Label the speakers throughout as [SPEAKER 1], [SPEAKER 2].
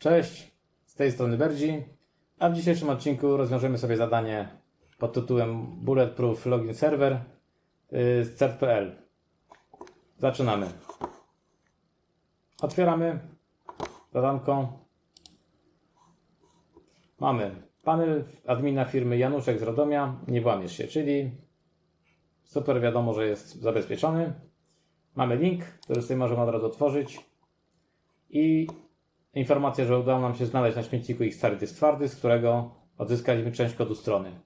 [SPEAKER 1] Cześć, z tej strony Berdzi, a w dzisiejszym odcinku rozwiążemy sobie zadanie pod tytułem Bulletproof Login Server z cert.pl. Zaczynamy. Otwieramy zadanko. Mamy panel admina firmy Januszek z Radomia, nie włamiesz się, czyli super, wiadomo, że jest zabezpieczony. Mamy link, który sobie możemy od razu otworzyć i informacja, że udało nam się znaleźć na śmietniku ich stary dysk twardy, z którego odzyskaliśmy część kodu strony.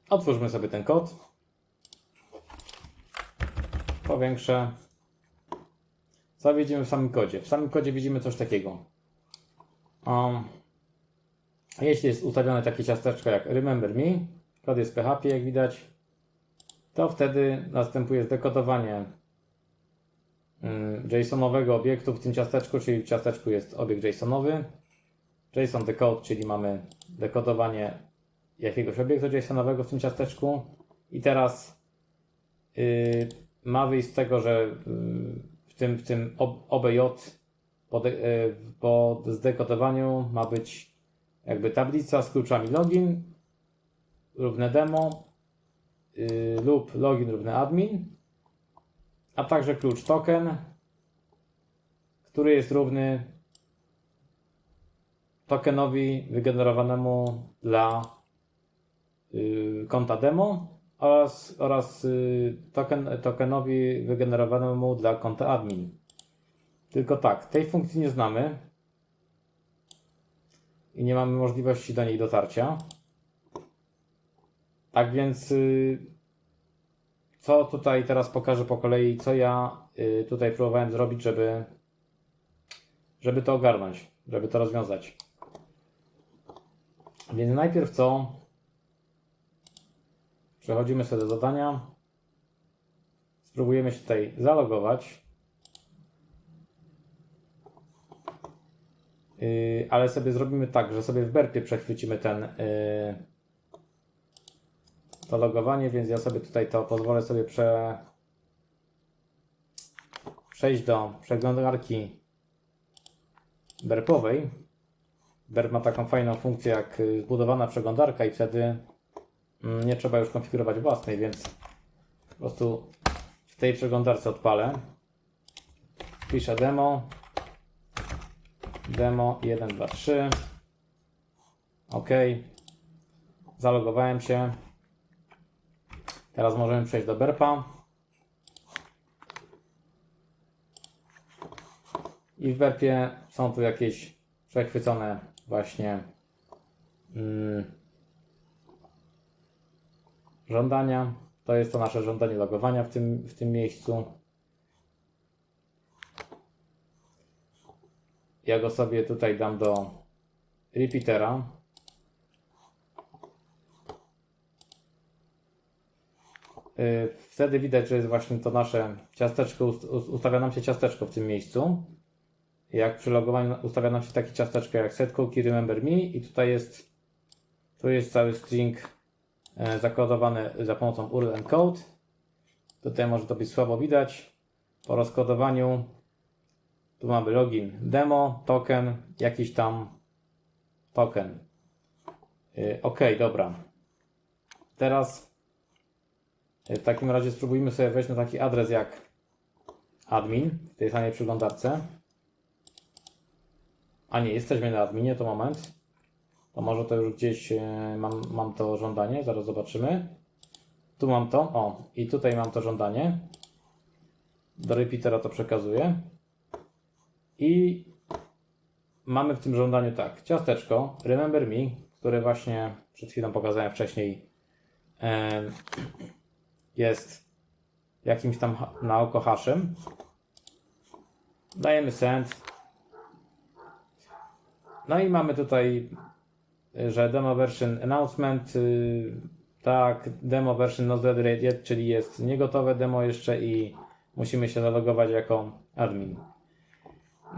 [SPEAKER 1] Otwórzmy sobie ten kod. Powiększę. Co widzimy w samym kodzie? W samym kodzie widzimy coś takiego. Jeśli jest ustawione takie ciasteczko jak Remember Me, kod jest PHP, jak widać, to wtedy następuje zdekodowanie JSON-owego obiektu w tym ciasteczku, czyli w ciasteczku jest obiekt JSON-owy. JSON decode, czyli mamy dekodowanie jakiegoś obiektu JSON-owego w tym ciasteczku. I teraz ma wyjść z tego, że w tym OBJ po zdekodowaniu ma być jakby tablica z kluczami login równe demo lub login równe admin, a także klucz token, który jest równy tokenowi wygenerowanemu dla konta demo oraz tokenowi wygenerowanemu dla konta admin. Tylko tak, tej funkcji nie znamy i nie mamy możliwości do niej dotarcia. Tak więc co tutaj teraz pokażę po kolei, co ja tutaj próbowałem zrobić, żeby to ogarnąć, żeby to rozwiązać. Więc najpierw co? Przechodzimy sobie do zadania. Spróbujemy się tutaj zalogować. Ale sobie zrobimy tak, że sobie w BERP-ie przechwycimy to logowanie, więc ja sobie tutaj to pozwolę sobie przejść do przeglądarki BERP-owej. BERP ma taką fajną funkcję jak zbudowana przeglądarka i wtedy nie trzeba już konfigurować własnej, więc po prostu w tej przeglądarce odpalę. Piszę demo 1, 2, 3. OK. Zalogowałem się. Teraz możemy przejść do BERP-a. I w BERP-ie są tu jakieś przechwycone właśnie żądania. To jest to nasze żądanie logowania w tym miejscu. Ja go sobie tutaj dam do repeatera. Wtedy widać, że jest właśnie to nasze ciasteczko, ustawia nam się ciasteczko w tym miejscu. Jak przy logowaniu ustawia nam się takie ciasteczko jak set cookie remember me i tu jest cały string zakodowany za pomocą URL encode. Tutaj może to być słabo widać. Po rozkodowaniu tu mamy login demo, token, jakiś tam token. OK, dobra. Teraz w takim razie spróbujmy sobie wejść na taki adres jak admin w tej samej przeglądarce. A nie, jesteśmy na adminie, to moment. To może to już gdzieś mam to żądanie, zaraz zobaczymy. Tu mam to, o, i tutaj mam to żądanie. Do repeatera to przekazuję. I mamy w tym żądaniu tak, ciasteczko, remember me, które właśnie przed chwilą pokazałem wcześniej, jest jakimś tam na oko hashem. Dajemy send. No i mamy tutaj, że demo version announcement, tak, demo version not ready yet, czyli jest niegotowe demo jeszcze i musimy się zalogować jako admin.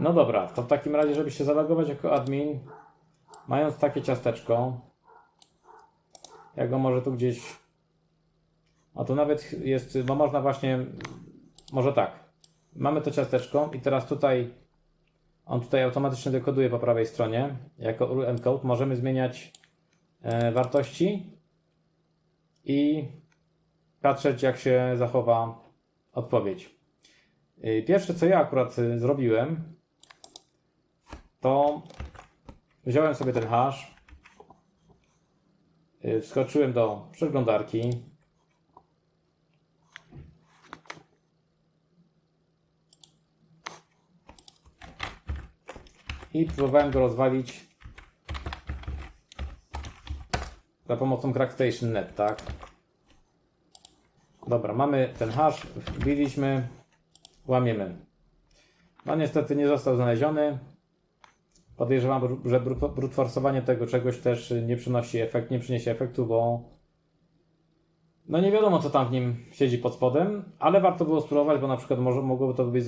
[SPEAKER 1] No dobra, to w takim razie, żeby się zalogować jako admin, mając takie ciasteczko, jak go może tu gdzieś, a tu nawet jest, bo można właśnie, może tak, mamy to ciasteczko i teraz tutaj On tutaj automatycznie dekoduje po prawej stronie. Jako URL encode możemy zmieniać wartości i patrzeć, jak się zachowa odpowiedź. Pierwsze, co ja akurat zrobiłem, to wziąłem sobie ten hash, wskoczyłem do przeglądarki, i próbowałem go rozwalić za pomocą crackstation.net, tak? Dobra, mamy ten hash, wbiliśmy, łamiemy. No niestety nie został znaleziony. Podejrzewam, że brute tego czegoś też nie przyniesie efektu, bo no nie wiadomo, co tam w nim siedzi pod spodem, ale warto było spróbować, bo na przykład mogłoby to być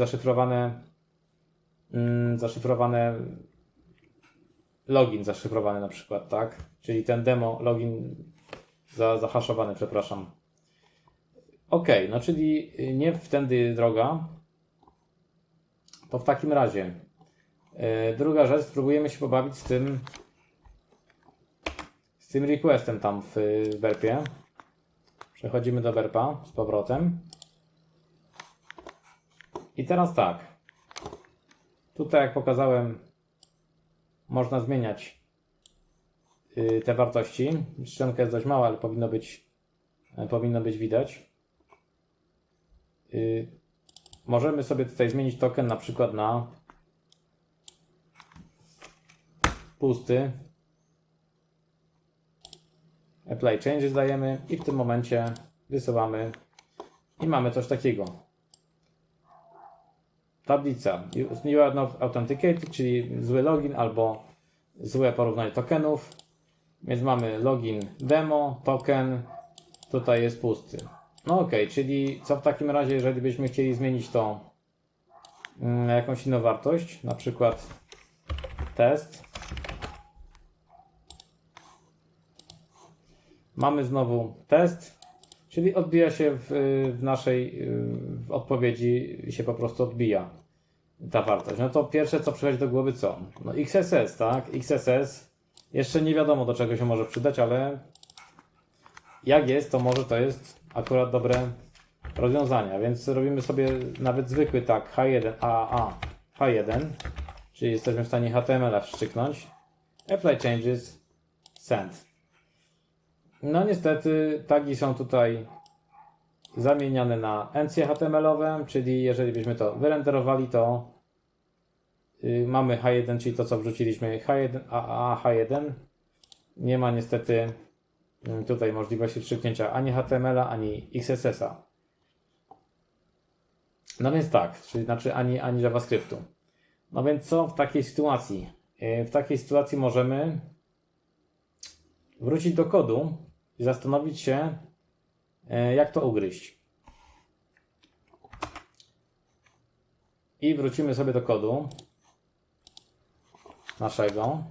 [SPEAKER 1] login zaszyfrowany na przykład, tak? Czyli ten demo login zahaszowany, przepraszam. Ok, no czyli nie wtedy droga. To w takim razie druga rzecz, spróbujemy się pobawić z tym requestem tam w werpie. Przechodzimy do werpa z powrotem. I teraz tak. Tutaj, jak pokazałem, można zmieniać te wartości. Czcionka jest dość mała, ale powinno być widać. Możemy sobie tutaj zmienić token na przykład na pusty. Apply changes dajemy i w tym momencie wysyłamy i mamy coś takiego. Tablica. You are not authenticated, czyli zły login albo złe porównanie tokenów. Więc mamy login demo, token, tutaj jest pusty. No ok, czyli co w takim razie, jeżeli byśmy chcieli zmienić to na jakąś inną wartość, na przykład test. Mamy znowu test, czyli odbija się w naszej odpowiedzi, się po prostu odbija ta wartość. No to pierwsze, co przychodzi do głowy, co? No XSS, tak? XSS jeszcze nie wiadomo, do czego się może przydać, ale jak jest, to może to jest akurat dobre rozwiązania, więc robimy sobie nawet zwykły tak H1, H1, czyli jesteśmy w stanie HTML-a wszczyknąć. Apply changes, send. No niestety tagi są tutaj zamieniane na encje HTML-owe, czyli jeżeli byśmy to wyrenderowali, to mamy H1, czyli to, co wrzuciliśmy, H1, H1. Nie ma niestety tutaj możliwości wstrzyknięcia ani HTML-a, ani XSS-a. No więc tak, czyli znaczy ani JavaScriptu. No więc co w takiej sytuacji? W takiej sytuacji możemy wrócić do kodu i zastanowić się, jak to ugryźć. I wrócimy sobie do kodu naszego.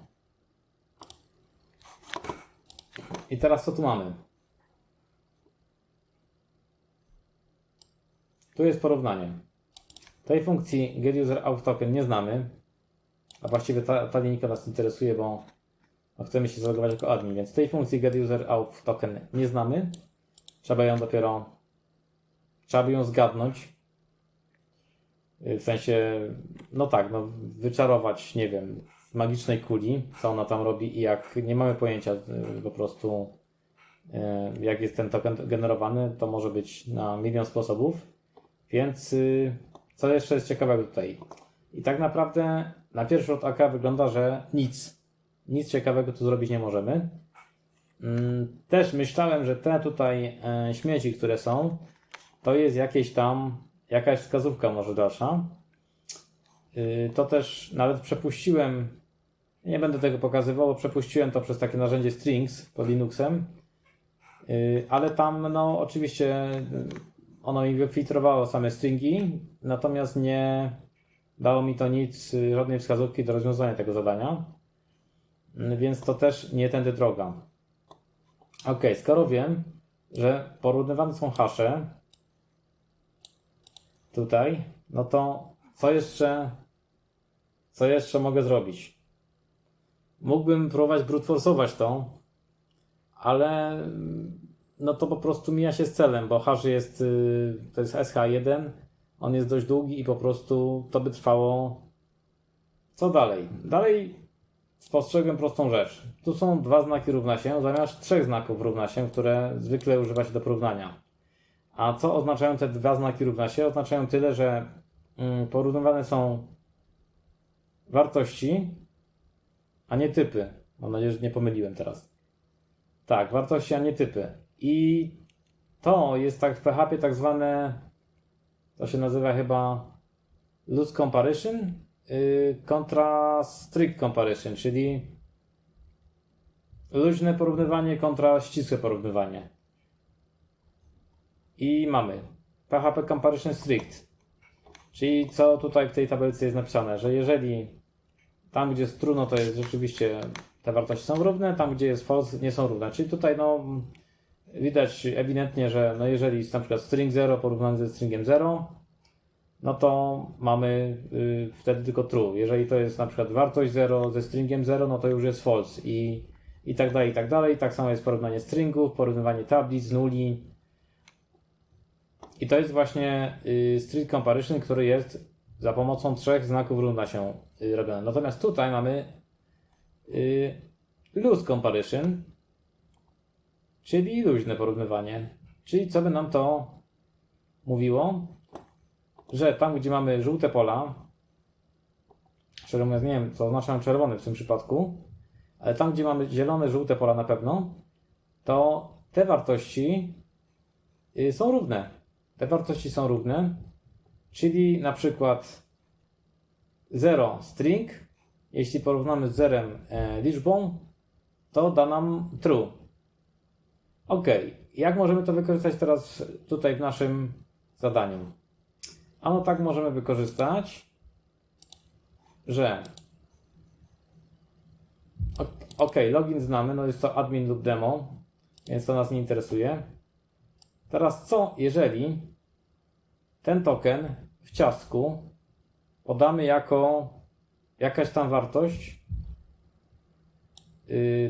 [SPEAKER 1] I teraz co tu mamy? Tu jest porównanie. Tej funkcji getUserAuthToken nie znamy, a właściwie ta linijka nas interesuje, bo chcemy się zalogować jako admin, więc tej funkcji getUserAuthToken nie znamy. Trzeba by ją zgadnąć. W sensie, no tak, no wyczarować, nie wiem, w magicznej kuli, co ona tam robi i jak nie mamy pojęcia po prostu, jak jest ten token generowany, to może być na milion sposobów. Więc co jeszcze jest ciekawego tutaj? I tak naprawdę na pierwszy rzut oka wygląda, że nic ciekawego tu zrobić nie możemy. Też myślałem, że te tutaj śmieci, które są, to jest jakaś wskazówka może dalsza. To też nawet przepuściłem, nie będę tego pokazywał, bo przepuściłem to przez takie narzędzie strings pod Linuxem, ale tam no oczywiście ono mi wyfiltrowało same stringi, natomiast nie dało mi to nic, żadnej wskazówki do rozwiązania tego zadania, więc to też nie tędy droga. Ok, skoro wiem, że porównywane są hasze tutaj, no to co jeszcze Co jeszcze mogę zrobić? Mógłbym próbować brute force'ować to, ale no to po prostu mija się z celem, bo hash jest, to jest SH1, on jest dość długi i po prostu to by trwało. Co dalej? Dalej spostrzegłem prostą rzecz. Tu są 2 znaki równa się zamiast 3 znaków równa się, które zwykle używa się do porównania. A co oznaczają te 2 znaki równa się? Oznaczają tyle, że porównywane są wartości, a nie typy. Mam nadzieję, że nie pomyliłem teraz. Tak, wartości, a nie typy. I to jest tak w PHP tak zwane, to się nazywa chyba loose comparison kontra strict comparison, czyli luźne porównywanie kontra ścisłe porównywanie. I mamy PHP comparison strict, czyli co tutaj w tej tabelce jest napisane, że jeżeli tam, gdzie jest true, no to jest rzeczywiście te wartości są równe, tam, gdzie jest false, nie są równe. Czyli tutaj no widać ewidentnie, że no jeżeli jest na przykład string 0 porównany ze stringiem 0, no to mamy wtedy tylko true. Jeżeli to jest na przykład wartość 0 ze stringiem 0, no to już jest false i tak dalej, i tak dalej. Tak samo jest porównanie stringów, porównywanie tablic, nuli. I to jest właśnie strict comparison, który jest za pomocą 3 znaków równa się robione. Natomiast tutaj mamy loose comparison, czyli luźne porównywanie. Czyli co by nam to mówiło? Że tam, gdzie mamy żółte pola, szczerze mówiąc nie wiem, co oznacza czerwony w tym przypadku, ale tam, gdzie mamy zielone, żółte pola na pewno, to te wartości są równe. Te wartości są równe, czyli na przykład 0 string, jeśli porównamy z zerem liczbą, to da nam true. Ok, jak możemy to wykorzystać teraz tutaj w naszym zadaniu? Ano tak możemy wykorzystać, że ok, login znamy, no jest to admin lub demo, więc to nas nie interesuje. Teraz co, jeżeli ten token w ciastku podamy jako jakaś tam wartość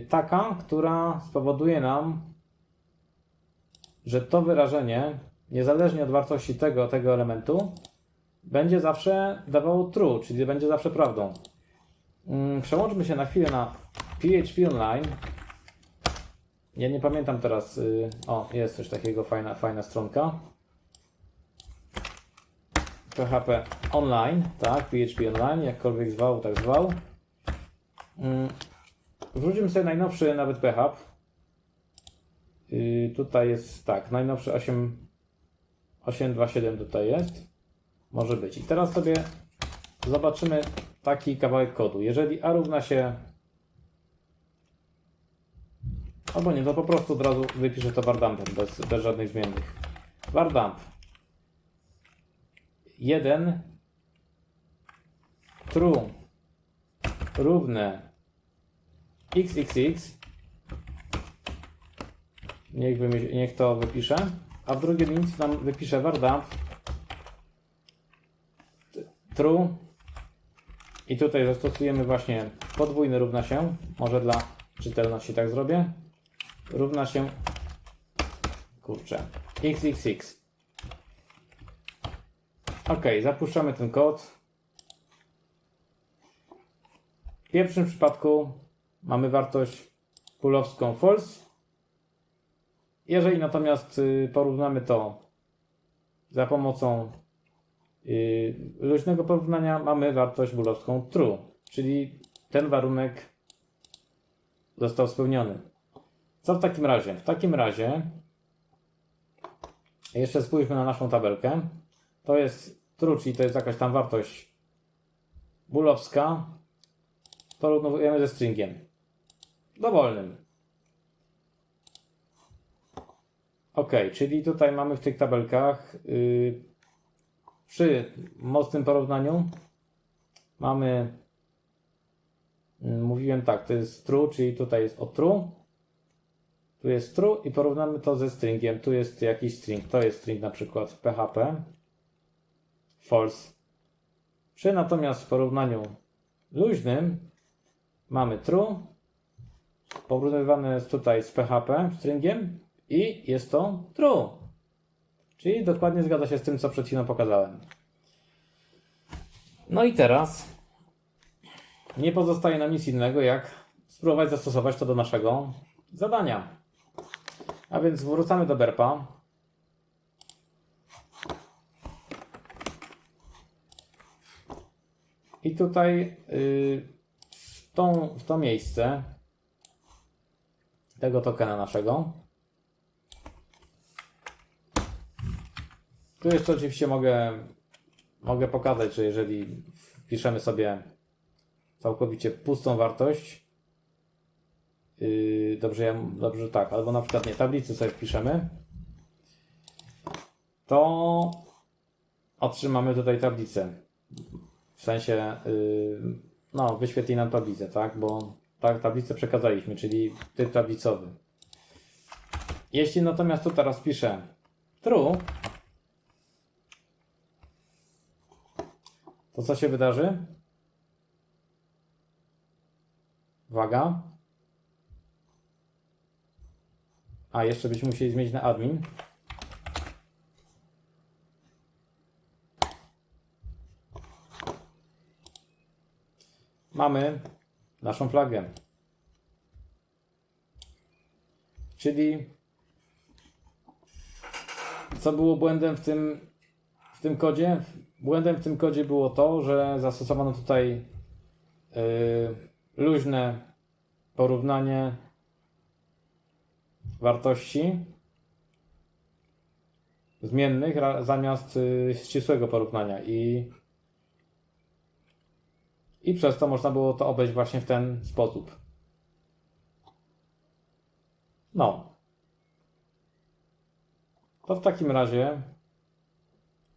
[SPEAKER 1] taka, która spowoduje nam, że to wyrażenie, niezależnie od wartości tego elementu, będzie zawsze dawało true, czyli będzie zawsze prawdą. Przełączmy się na chwilę na PHP Online. Ja nie pamiętam teraz, o, jest coś takiego, fajna stronka. PHP Online, tak, PHP Online, jakkolwiek zwał, tak zwał. Wrzucimy sobie najnowszy nawet PHP. Tutaj jest, tak, najnowszy 8.2.7 tutaj jest. Może być. I teraz sobie zobaczymy taki kawałek kodu. Jeżeli a równa się, albo nie, to po prostu od razu wypiszę to vardumpem, bez żadnych zmiennych. Vardump 1 true równe xxx, niech to wypisze, a w drugiej linii nam wypisze vardump true i tutaj zastosujemy właśnie podwójny równa się, może dla czytelności tak zrobię, równa się, kurczę, xxx. Ok, zapuszczamy ten kod. W pierwszym przypadku mamy wartość poolowską false. Jeżeli natomiast porównamy to za pomocą luźnego porównania, mamy wartość boolowską true, czyli ten warunek został spełniony. Co w takim razie? W takim razie jeszcze spójrzmy na naszą tabelkę. To jest true, czyli to jest jakaś tam wartość boolowska. Porównujemy ze stringiem dowolnym. Ok, czyli tutaj mamy w tych tabelkach przy mocnym porównaniu mamy, mówiłem tak, to jest true, czyli tutaj jest o true, tu jest true i porównamy to ze stringiem, tu jest jakiś string, to jest string na przykład w PHP, false. Przy natomiast porównaniu luźnym mamy true, porównywane jest tutaj z PHP stringiem i jest to true. Czyli dokładnie zgadza się z tym, co przed chwilą pokazałem. No i teraz nie pozostaje nam nic innego, jak spróbować zastosować to do naszego zadania. A więc wracamy do BERPA. I tutaj w to miejsce tego tokena naszego. Tu jeszcze oczywiście mogę pokazać, że jeżeli wpiszemy sobie całkowicie pustą wartość, dobrze tak, albo na przykład nie, tablicy sobie wpiszemy, to otrzymamy tutaj tablicę. W sensie, no, wyświetli nam tablicę, tak? Bo tak, tablicę przekazaliśmy, czyli typ tablicowy. Jeśli natomiast tu teraz piszę true, to co się wydarzy? Uwaga. A, jeszcze byśmy musieli zmienić na admin. Mamy naszą flagę. Czyli co było błędem w tym kodzie? Błędem w tym kodzie było to, że zastosowano tutaj luźne porównanie wartości zmiennych zamiast ścisłego porównania i przez to można było to obejść właśnie w ten sposób. No. To w takim razie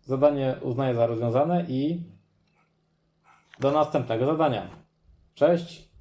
[SPEAKER 1] zadanie uznaję za rozwiązane i do następnego zadania. Cześć!